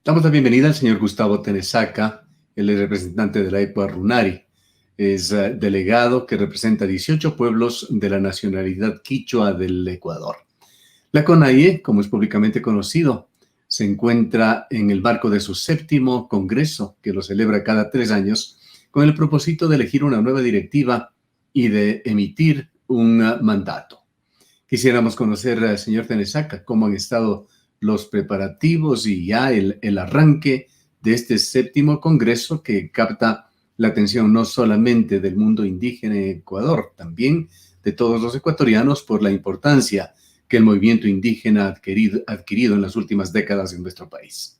Damos la bienvenida al señor Gustavo Tenesaca, él es representante de la ECUA Runari. Es delegado que representa 18 pueblos de la nacionalidad quichua del Ecuador. La CONAIE, como es públicamente conocido, se encuentra en el marco de su 7º congreso, que lo celebra cada 3 años, con el propósito de elegir una nueva directiva y de emitir un mandato. Quisiéramos conocer, señor Tenesaca, cómo han estado los preparativos y ya el arranque de este 7º congreso que capta la atención no solamente del mundo indígena en Ecuador, también de todos los ecuatorianos por la importancia que el movimiento indígena ha adquirido en las últimas décadas en nuestro país.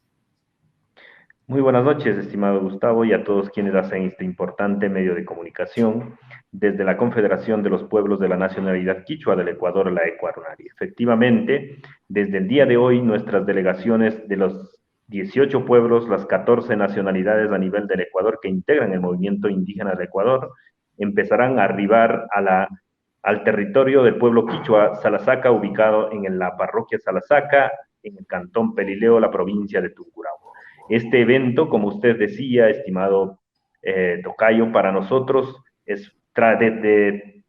Muy buenas noches, estimado Gustavo, y a todos quienes hacen este importante medio de comunicación desde la Confederación de los Pueblos de la Nacionalidad Quichua del Ecuador, la ECUA Runari. Efectivamente, desde el día de hoy, nuestras delegaciones de los 18 pueblos, las 14 nacionalidades a nivel del Ecuador que integran el movimiento indígena del Ecuador, empezarán a arribar al territorio del pueblo quichua Salasaca, ubicado en la parroquia Salasaca, en el cantón Pelileo, la provincia de Tucurahua. Este evento, como usted decía, estimado Tocayo, para nosotros es de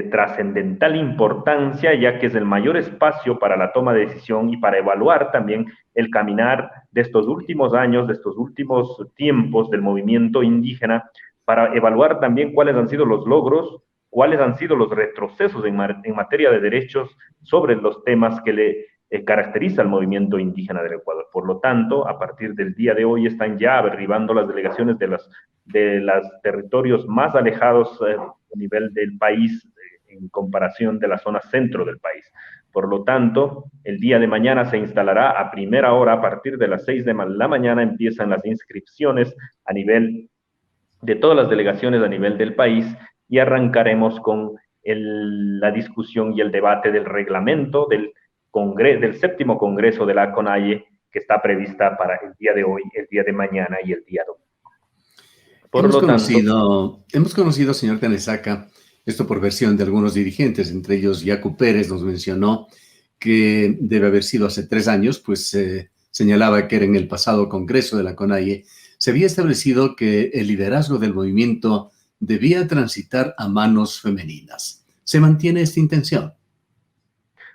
trascendental importancia, ya que es el mayor espacio para la toma de decisión y para evaluar también el caminar de estos últimos años, de estos últimos tiempos del movimiento indígena, para evaluar también cuáles han sido los logros, cuáles han sido los retrocesos en materia de derechos sobre los temas que le caracteriza al movimiento indígena del Ecuador. Por lo tanto, a partir del día de hoy están ya arribando las delegaciones de los territorios más alejados a nivel del país en comparación de la zona centro del país. Por lo tanto, el día de mañana se instalará a primera hora, a partir de las 6 de la mañana empiezan las inscripciones a nivel de todas las delegaciones a nivel del país y arrancaremos con la discusión y el debate del reglamento del 7º Congreso de la CONAIE, que está prevista para el día de hoy, el día de mañana y el día domingo. Hemos conocido, señor Tenesaca, esto por versión de algunos dirigentes, entre ellos Yacu Pérez nos mencionó que debe haber sido hace 3 años, pues señalaba que era en el pasado congreso de la CONAIE, se había establecido que el liderazgo del movimiento debía transitar a manos femeninas. ¿Se mantiene esta intención?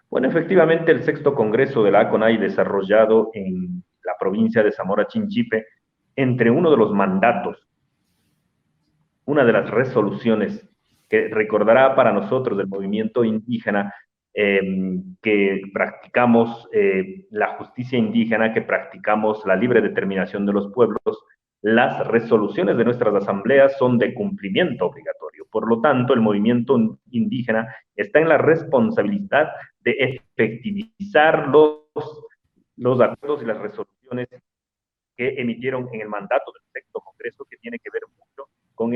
Bueno, efectivamente, el 6º Congreso de la CONAIE, desarrollado en la provincia de Zamora Chinchipe, entre uno de los mandatos, una de las resoluciones que recordará para nosotros del movimiento indígena, que practicamos la justicia indígena, que practicamos la libre determinación de los pueblos, las resoluciones de nuestras asambleas son de cumplimiento obligatorio. Por lo tanto, el movimiento indígena está en la responsabilidad de efectivizar los acuerdos y las resoluciones que emitieron en el mandato del 6º Congreso, que tiene que ver mucho con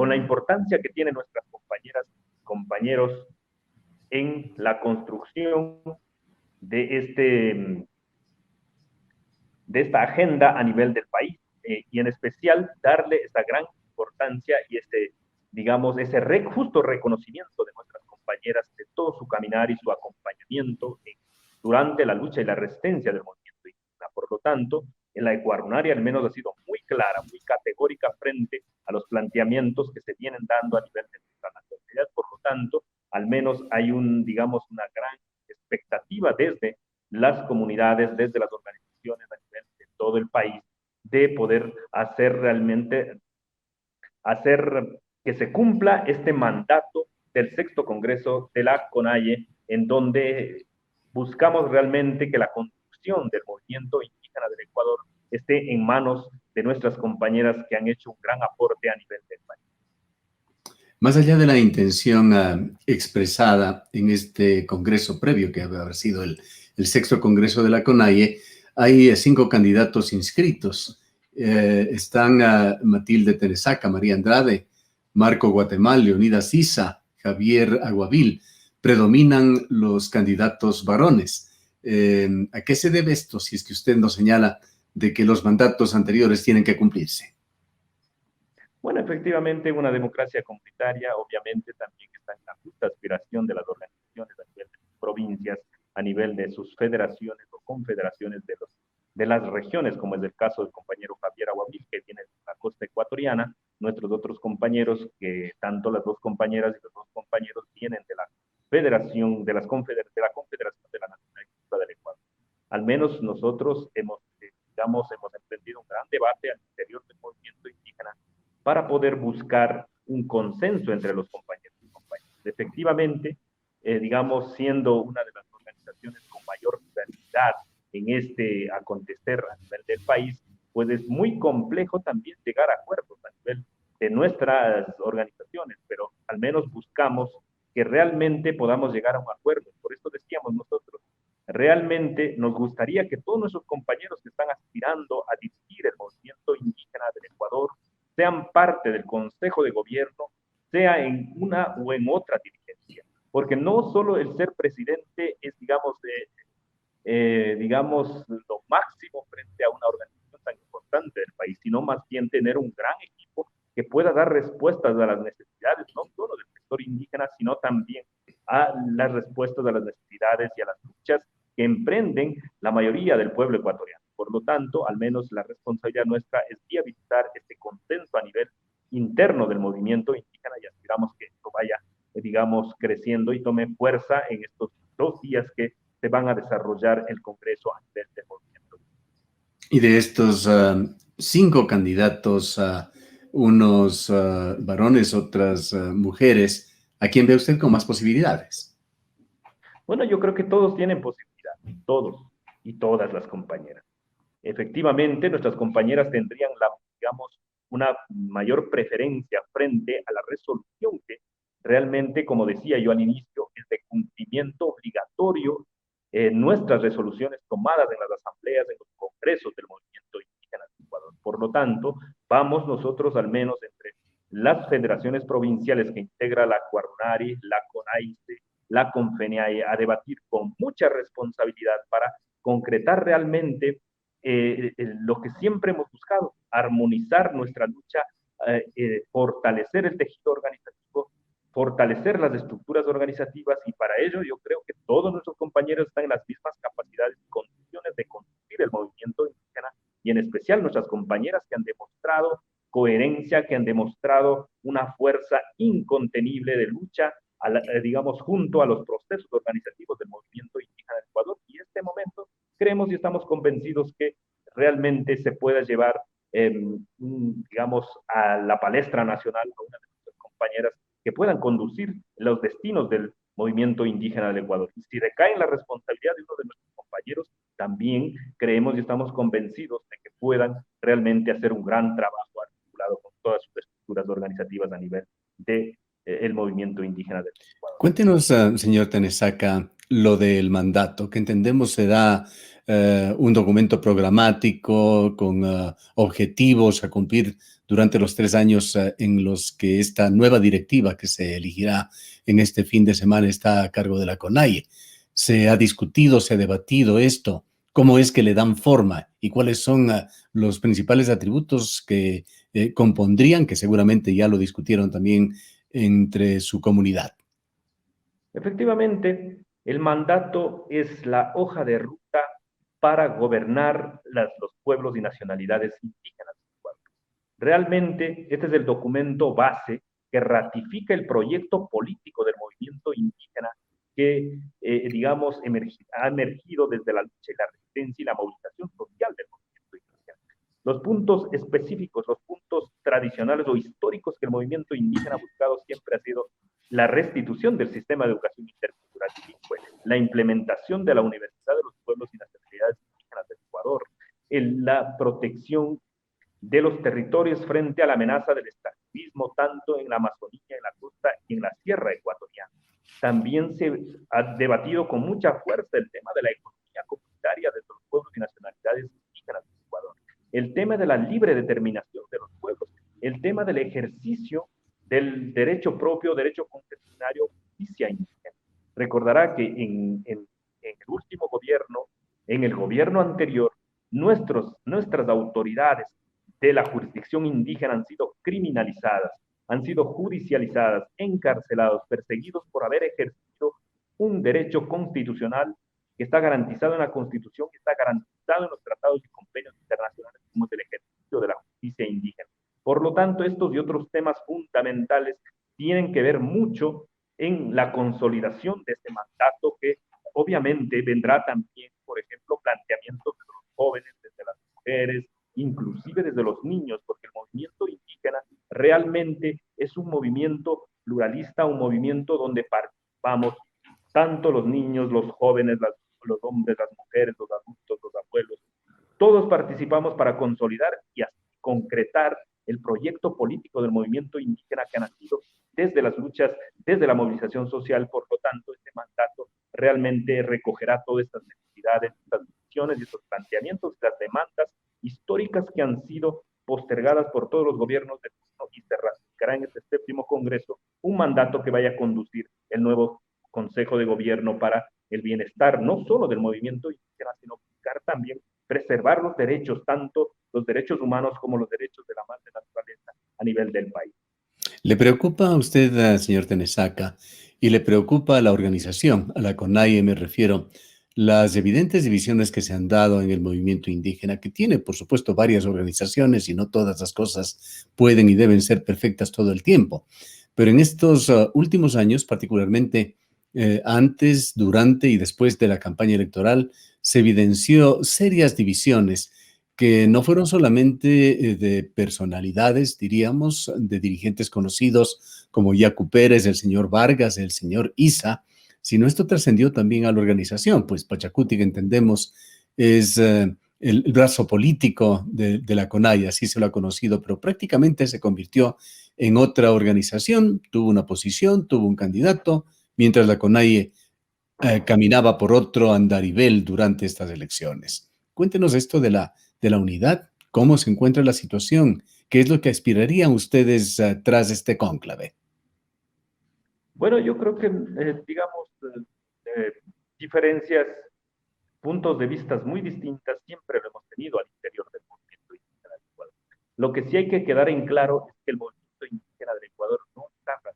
la importancia que tienen nuestras compañeras y compañeros en la construcción de esta agenda a nivel del país, y en especial darle esta gran importancia y digamos, ese justo reconocimiento de nuestras compañeras, de todo su caminar y su acompañamiento durante la lucha y la resistencia del movimiento indígena. Por lo tanto, en la ECUA Runari al menos ha sido muy clara, muy categórica frente a los planteamientos que se vienen dando a nivel de nuestra nacionalidad. Por lo tanto, al menos hay digamos, una gran expectativa desde las comunidades, desde las organizaciones a nivel de todo el país, de poder hacer que se cumpla este mandato del 6º Congreso de la CONAIE, en donde buscamos realmente que la construcción del movimiento indígena del Ecuador esté en manos de nuestras compañeras que han hecho un gran aporte a nivel del país. Más allá de la intención expresada en este congreso previo, que haber sido el 6º Congreso de la CONAIE, hay 5 candidatos inscritos. Están Matilde Tenesaca, María Andrade, Marco Guatemala, Leonidas Isa, Javier Aguavil. Predominan los candidatos varones. ¿A qué se debe esto, si es que usted nos señala de que los mandatos anteriores tienen que cumplirse? Bueno, efectivamente, una democracia comunitaria obviamente también está en la justa aspiración de las organizaciones a nivel de provincias, a nivel de sus federaciones o confederaciones de las regiones, como es el caso del compañero Javier Aguabil, que viene de la costa ecuatoriana, nuestros otros compañeros, que tanto las dos compañeras y los dos compañeros vienen de la Federación, de la Confederación de la Nacionalidad del Ecuador. Al menos nosotros hemos emprendido un gran debate al interior del movimiento indígena para poder buscar un consenso entre los compañeros y compañeras. Efectivamente, siendo una de las organizaciones con mayor diversidad en este acontecer a nivel del país, pues es muy complejo también llegar a acuerdos a nivel de nuestras organizaciones, pero al menos buscamos que realmente podamos llegar a un acuerdo. Por eso decíamos nosotros, realmente nos gustaría que todos nuestros compañeros que están aspirando a dirigir el movimiento indígena del Ecuador sean parte del Consejo de Gobierno, sea en una o en otra dirigencia. Porque no solo el ser presidente es, lo máximo frente a una organización tan importante del país, sino más bien tener un gran equipo que pueda dar respuestas a las necesidades, no solo del sector indígena, sino también a las respuestas a las necesidades y a las luchas que emprenden la mayoría del pueblo ecuatoriano. Por lo tanto, al menos la responsabilidad nuestra es viabilizar este consenso a nivel interno del movimiento indígena y aspiramos que esto vaya, creciendo y tome fuerza en estos 2 días que se van a desarrollar el Congreso a nivel del movimiento. Y de estos 5 candidatos, unos varones, otras mujeres, ¿a quién ve usted con más posibilidades? Bueno, yo creo que todos tienen posibilidad, todos y todas las compañeras. Efectivamente, nuestras compañeras tendrían una mayor preferencia frente a la resolución que realmente, como decía yo al inicio, es de cumplimiento obligatorio nuestras resoluciones tomadas en las asambleas, en los congresos del movimiento indígena de Ecuador. Por lo tanto, vamos nosotros al menos entre las federaciones provinciales que integra la Cuarunari, la CONAICE, la CONFENIAE, a debatir con mucha responsabilidad para concretar realmente lo que siempre hemos buscado, armonizar nuestra lucha, fortalecer el tejido organizativo, fortalecer las estructuras organizativas, y para ello yo creo que todos nuestros compañeros están en las mismas capacidades y condiciones de conducir el movimiento indígena, y en especial nuestras compañeras que han demostrado coherencia, que han demostrado una fuerza incontenible de lucha, junto a los procesos organizativos del movimiento indígena de Ecuador, y en este momento creemos y estamos convencidos que realmente se pueda llevar, a la palestra nacional a una de nuestras compañeras que puedan conducir los destinos del movimiento indígena del Ecuador. Y si recae en la responsabilidad de uno de nuestros compañeros, también creemos y estamos convencidos de que puedan realmente hacer un gran trabajo articulado con todas sus estructuras organizativas a nivel de el movimiento indígena del Ecuador. Cuéntenos, señor Tenesaca, lo del mandato, que entendemos será un documento programático con objetivos a cumplir durante los 3 años en los que esta nueva directiva que se elegirá en este fin de semana está a cargo de la CONAIE. ¿Se ha discutido, se ha debatido esto? ¿Cómo es que le dan forma y cuáles son los principales atributos que compondrían, que seguramente ya lo discutieron también entre su comunidad? Efectivamente, el mandato es la hoja de ruta para gobernar los pueblos y nacionalidades indígenas del Ecuador. Realmente, este es el documento base que ratifica el proyecto político del movimiento indígena que, ha emergido desde la lucha y la resistencia y la movilización social del movimiento indígena. Los puntos específicos, los puntos tradicionales o históricos que el movimiento indígena ha buscado siempre ha sido la restitución del sistema de educación intercultural bilingüe, la implementación de la Universidad de los Pueblos y Nacionalidades Indígenas del Ecuador, la protección de los territorios frente a la amenaza del extractivismo, tanto en la Amazonía, en la costa y en la sierra ecuatoriana. También se ha debatido con mucha fuerza el tema de la economía comunitaria de los pueblos y nacionalidades indígenas del Ecuador, el tema de la libre determinación de los pueblos, el tema del ejercicio del derecho propio, derecho concesionario, justicia indígena. Recordará que en el último gobierno, en el gobierno anterior, nuestras autoridades de la jurisdicción indígena han sido criminalizadas, han sido judicializadas, encarcelados, perseguidos por haber ejercido un derecho constitucional que está garantizado en la Constitución, que está garantizado en los tratados y convenios internacionales, como es el ejercicio de la justicia indígena. Por lo tanto, estos y otros temas fundamentales tienen que ver mucho en la consolidación de este mandato, que obviamente vendrá también, por ejemplo, planteamientos de los jóvenes, desde las mujeres, inclusive desde los niños, porque el movimiento indígena realmente es un movimiento pluralista, un movimiento donde participamos tanto los niños, los jóvenes, los hombres, las mujeres, los adultos, los abuelos. Todos participamos para consolidar y así concretar el proyecto político del movimiento indígena que ha nacido desde las luchas, desde la movilización social. Por lo tanto, este mandato realmente recogerá todas estas necesidades, estas visiones y estos planteamientos, las demandas históricas que han sido postergadas por todos los gobiernos del mundo, y se ratificará en este séptimo Congreso un mandato que vaya a conducir el nuevo Consejo de Gobierno para el bienestar no solo del movimiento indígena, sino buscar también preservar los derechos, tanto los derechos humanos como los derechos de la madre naturaleza a nivel del país. ¿Le preocupa a usted, señor Tenesaca, y le preocupa a la organización, a la CONAIE me refiero, las evidentes divisiones que se han dado en el movimiento indígena, que tiene, por supuesto, varias organizaciones y no todas las cosas pueden y deben ser perfectas todo el tiempo? Pero en estos últimos años, particularmente antes, durante y después de la campaña electoral, se evidenció serias divisiones que no fueron solamente de personalidades, diríamos, de dirigentes conocidos como Yacu Pérez, el señor Vargas, el señor Isa, sino esto trascendió también a la organización, pues Pachacuti, que entendemos, es el brazo político de la CONAIE, así se lo ha conocido, pero prácticamente se convirtió en otra organización, tuvo una posición, tuvo un candidato, mientras la CONAIE caminaba por otro andarivel durante estas elecciones. Cuéntenos esto de la unidad, cómo se encuentra la situación, qué es lo que aspirarían ustedes tras este cónclave. Bueno, yo creo que, digamos, diferencias, puntos de vista muy distintas siempre lo hemos tenido al interior del movimiento indígena del Ecuador. Lo que sí hay que quedar en claro es que el movimiento indígena del Ecuador no está racional.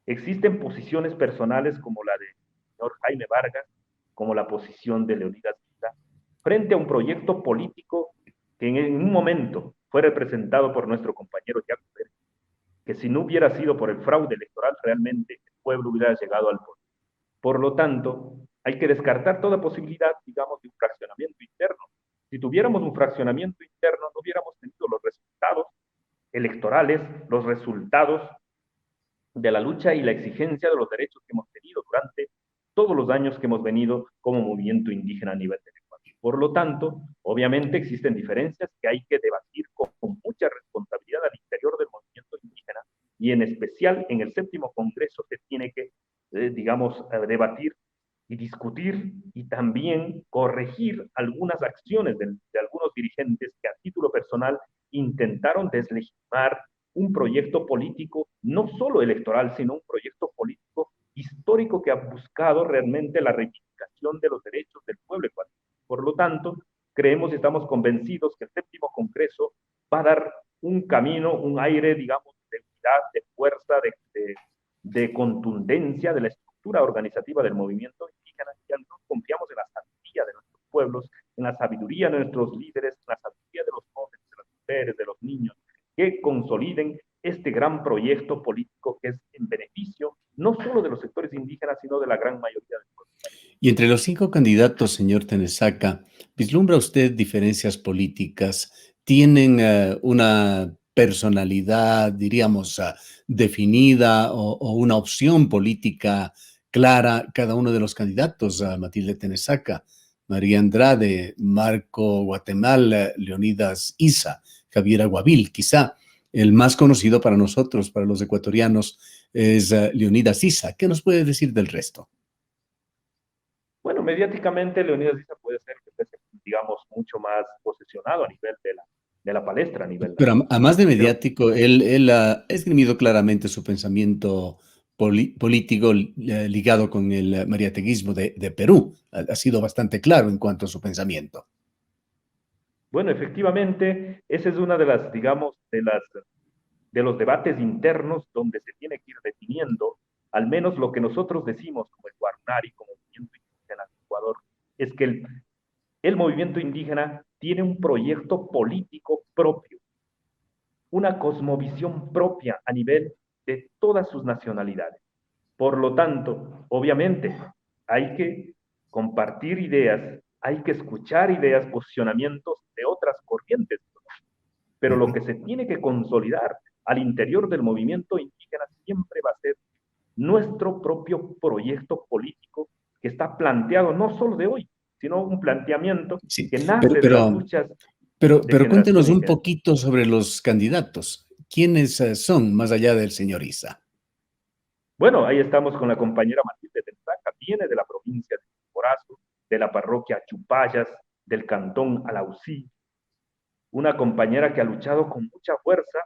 Existen posiciones personales como la del señor Jaime Vargas, como la posición de Leonidas Villa, frente a un proyecto político que en un momento fue representado por nuestro compañero Jaco Pérez, que si no hubiera sido por el fraude electoral, realmente el pueblo hubiera llegado al poder. Por lo tanto, hay que descartar toda posibilidad, digamos, de un fraccionamiento interno. Si tuviéramos un fraccionamiento interno, no hubiéramos tenido los resultados electorales, los resultados de la lucha y la exigencia de los derechos que hemos tenido durante todos los años que hemos venido como movimiento indígena a nivel del Ecuador. Por lo tanto, obviamente existen diferencias que hay que debatir con mucha responsabilidad al interior del movimiento indígena, y en especial en el séptimo Congreso se tiene que, digamos, debatir y discutir y también corregir algunas acciones de algunos dirigentes que a título personal intentaron deslegitimar un proyecto político, no solo electoral, sino un proyecto político histórico que ha buscado realmente la reivindicación de los derechos del pueblo ecuatoriano. Por lo tanto, creemos y estamos convencidos que el séptimo Congreso va a dar un camino, un aire, digamos, de unidad, de fuerza, de contundencia de la estructura organizativa del movimiento indígena, y nosotros confiamos en la sabiduría de nuestros pueblos, en la sabiduría de nuestros líderes, en la sabiduría de los jóvenes, de las mujeres, de los niños, que consoliden este gran proyecto político que es en beneficio no solo de los sectores indígenas, sino de la gran mayoría del pueblo. Y entre los 5 candidatos, señor Tenesaca, ¿vislumbra usted diferencias políticas? ¿Tienen una personalidad, diríamos, definida o una opción política clara cada uno de los candidatos? Matilde Tenesaca, María Andrade, Marco Guatemala, Leonidas Isa, Javier Aguavil, quizá el más conocido para nosotros, para los ecuatorianos, es Leonidas Isa. ¿Qué nos puede decir del resto? Bueno, mediáticamente Leonidas Issa puede ser que esté, digamos, mucho más posicionado a nivel de la palestra, a nivel Pero nacional. a más de Pero mediático, él ha esgrimido claramente su pensamiento político ligado con el mariateguismo de Perú. Ha sido bastante claro en cuanto a su pensamiento. bueno, efectivamente, esa es una de las, digamos, de los debates internos donde se tiene que ir definiendo al menos lo que nosotros decimos como el Guarnari, como movimiento indígena, Ecuador es que el movimiento indígena tiene un proyecto político propio, una cosmovisión propia a nivel de todas sus nacionalidades. Por lo tanto, obviamente, hay que compartir ideas, hay que escuchar ideas, posicionamientos de otras corrientes, pero lo que se tiene que consolidar al interior del movimiento indígena siempre va a ser nuestro propio proyecto político que está planteado no solo de hoy, sino un planteamiento Sí, que nace de las luchas de pero cuéntenos generación en un generación. poquito sobre los candidatos. ¿Quiénes son, más allá del señor Isa? Bueno, ahí estamos con la compañera Matilde Tensaca, viene de la provincia de Chimborazo, de la parroquia Chupayas, del cantón Alausí, una compañera que ha luchado con mucha fuerza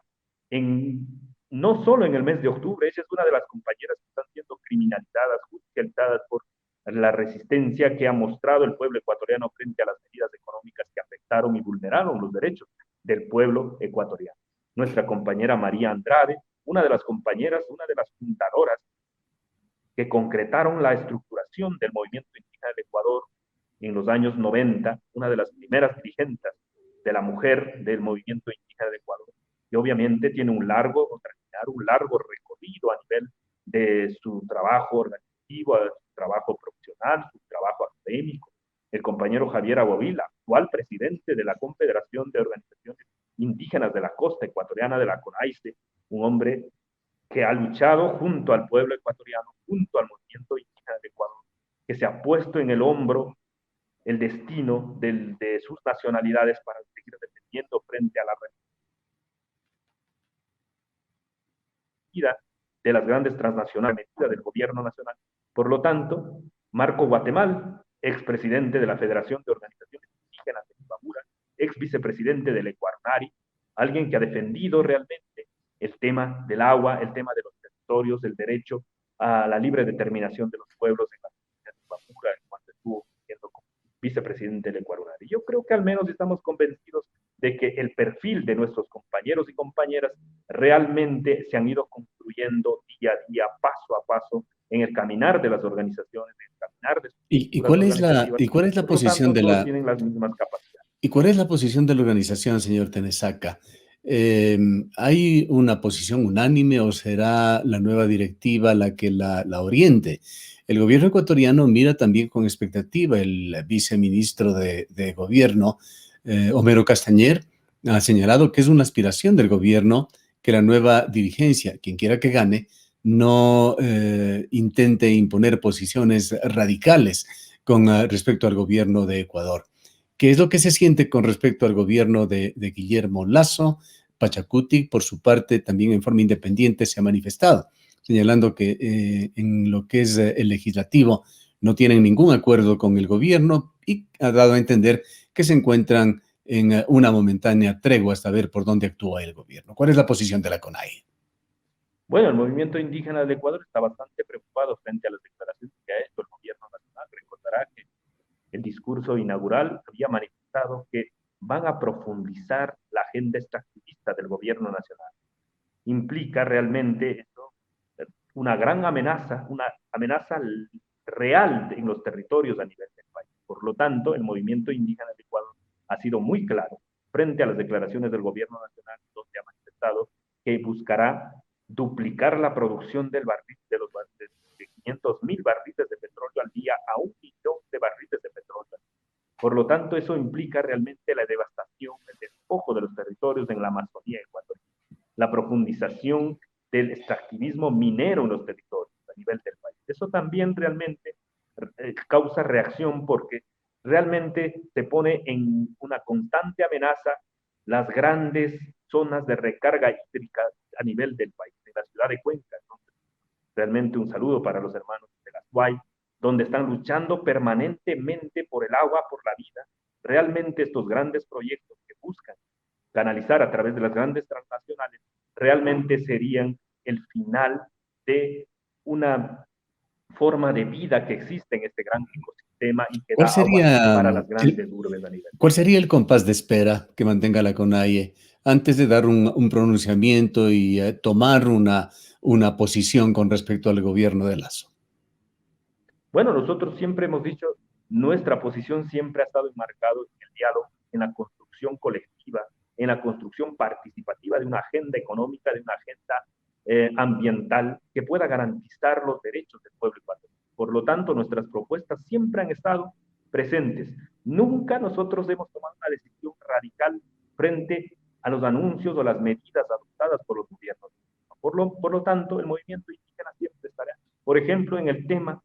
no solo en el mes de octubre, ella es una de las compañeras que están siendo criminalizadas, judicializadas por la resistencia que ha mostrado el pueblo ecuatoriano frente a las medidas económicas que afectaron y vulneraron los derechos del pueblo ecuatoriano. Nuestra compañera María Andrade, una de las compañeras, una de las fundadoras que concretaron la estructuración del movimiento indígena del Ecuador en los años 90, una de las primeras dirigentes de la mujer del movimiento indígena del Ecuador, y obviamente tiene un largo recorrido a nivel de su trabajo organizativo, su trabajo profesional, su trabajo académico. El compañero Javier Aguavila, actual presidente de la Confederación de Organizaciones Indígenas de la Costa Ecuatoriana de la CONAICE, un hombre que ha luchado junto al pueblo ecuatoriano, junto al movimiento indígena del Ecuador, que se ha puesto en el hombro el destino de sus nacionalidades para seguir defendiendo frente a la realidad de las grandes transnacionales del gobierno nacional. Por lo tanto, Marco Guatemal, expresidente de la Federación de Organizaciones Indígenas de Imbabura, ex vicepresidente del Ecuarnari, alguien que ha defendido realmente el tema del agua, el tema de los territorios, el derecho a la libre determinación de los pueblos en la provincia de Imbabura, cuando estuvo siendo vicepresidente del Ecuarnari. Yo creo que al menos estamos convencidos de que el perfil de nuestros compañeros y compañeras realmente se han ido construyendo día a día, paso a paso, en el caminar de las organizaciones, en el caminar de sus ¿Y estructuras organizativas. cuál es la Por lo posición tanto, de todos la, tienen las mismas capacidades. ¿Y cuál es la posición de la organización, señor Tenesaca? ¿Hay una posición unánime o será la nueva directiva la que la oriente? El gobierno ecuatoriano mira también con expectativa. El viceministro de Gobierno, Homero Castañer, ha señalado que es una aspiración del gobierno que la nueva dirigencia, quien quiera que gane, no intente imponer posiciones radicales con respecto al gobierno de Ecuador. ¿Qué es lo que se siente con respecto al gobierno de Guillermo Lasso? Pachacuti, por su parte, también en forma independiente se ha manifestado, señalando que en lo que es el legislativo no tienen ningún acuerdo con el gobierno y ha dado a entender que se encuentran en una momentánea tregua hasta ver por dónde actúa el gobierno. ¿Cuál es la posición de la CONAIE? Bueno, el movimiento indígena del Ecuador está bastante preocupado frente a las declaraciones que ha hecho el gobierno nacional. Recordará que el discurso inaugural había manifestado que van a profundizar la agenda extractivista del gobierno nacional. Implica realmente esto una gran amenaza, una amenaza real en los territorios a nivel del país. Por lo tanto, el movimiento indígena del Ecuador ha sido muy claro frente a las declaraciones del gobierno nacional, donde ha manifestado que buscará duplicar la producción del barril, de 500,000 barriles de petróleo al día a 1 millón de barriles de petróleo. Por lo tanto, eso implica realmente la devastación, el despojo de los territorios en la Amazonía ecuatoriana, la profundización del extractivismo minero en los territorios a nivel del país. Eso también realmente causa reacción porque realmente se pone en una constante amenaza las grandes zonas de recarga hídrica a nivel del país, en la ciudad de Cuenca. Entonces, realmente un saludo para los hermanos de las UAI, donde están luchando permanentemente por el agua, por la vida. Realmente estos grandes proyectos que buscan canalizar a través de las grandes transnacionales realmente serían el final de una forma de vida que existe en este gran ecosistema y que ¿Cuál da agua sería, para las grandes urbes a nivel. ¿Cuál sería el compás de espera que mantenga la CONAIE antes de dar un pronunciamiento y tomar una posición con respecto al gobierno de Lasso? Bueno, nosotros siempre hemos dicho, nuestra posición siempre ha estado enmarcada en el diálogo, en la construcción colectiva, en la construcción participativa de una agenda económica, de una agenda ambiental que pueda garantizar los derechos del pueblo ecuatoriano. Por lo tanto, nuestras propuestas siempre han estado presentes. Nunca nosotros hemos tomado una decisión radical frente a los anuncios o las medidas adoptadas por los gobiernos. Por lo tanto, el movimiento indígena siempre estará, por ejemplo, en el tema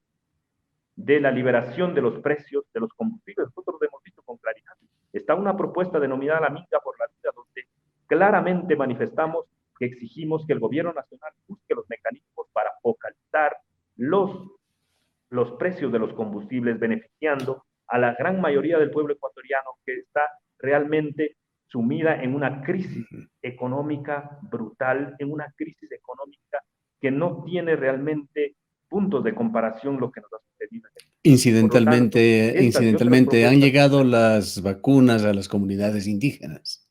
de la liberación de los precios de los combustibles. Nosotros lo hemos visto con claridad. Está una propuesta denominada La Minga por la Vida, donde claramente manifestamos que exigimos que el gobierno nacional busque los mecanismos para focalizar los precios de los combustibles, beneficiando a la gran mayoría del pueblo ecuatoriano que está realmente sumida en una crisis económica brutal, en una crisis económica que no tiene realmente puntos de comparación lo que nos ha sucedido. Incidentalmente, ¿han llegado las vacunas a las comunidades indígenas?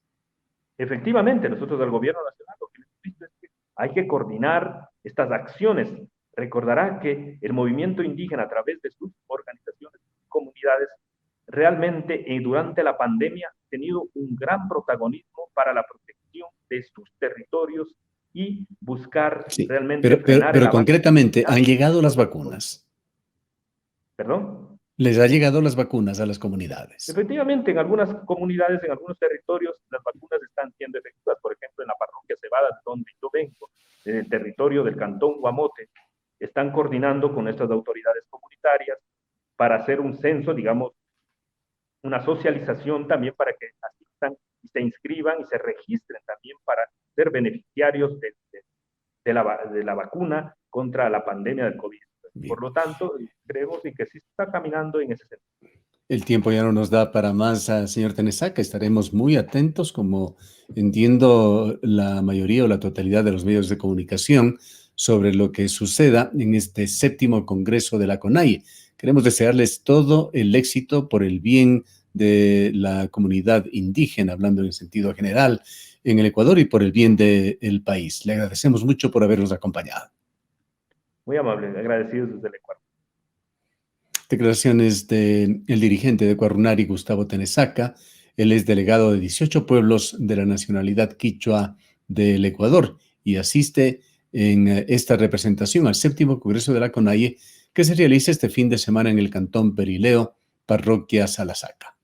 Efectivamente, nosotros del gobierno nacional lo que hemos visto es que hay que coordinar estas acciones. Recordará que el movimiento indígena, a través de sus organizaciones, comunidades, realmente durante la pandemia ha tenido un gran protagonismo para la protección de sus territorios y buscar realmente frenar pero concretamente, ¿han llegado las vacunas? ¿Perdón? ¿Les ha llegado las vacunas a las comunidades? Efectivamente, en algunas comunidades, en algunos territorios, las vacunas están siendo efectivas. Por ejemplo, en la parroquia Cebada, donde yo vengo, en el territorio del cantón Guamote, están coordinando con nuestras autoridades comunitarias para hacer un censo, digamos, una socialización también para que asistan y se inscriban y se registren también para ser beneficiarios de la vacuna contra la pandemia del COVID. Bien. Por lo tanto, creemos que sí está caminando en ese sentido. El tiempo ya no nos da para más, señor Tenesaca. Estaremos muy atentos, como entiendo la mayoría o la totalidad de los medios de comunicación, sobre lo que suceda en este 7º Congreso de la CONAIE. Queremos desearles todo el éxito por el bien de la comunidad indígena, hablando en sentido general, en el Ecuador y por el bien del país. Le agradecemos mucho por habernos acompañado. Muy amable, agradecidos desde el Ecuador. Declaraciones del dirigente de Ecuarunari, Gustavo Tenesaca. Él es delegado de 18 pueblos de la nacionalidad quichua del Ecuador y asiste en esta representación al 7º Congreso de la CONAIE, que se realiza este fin de semana en el Cantón Perileo, parroquia Salasaca.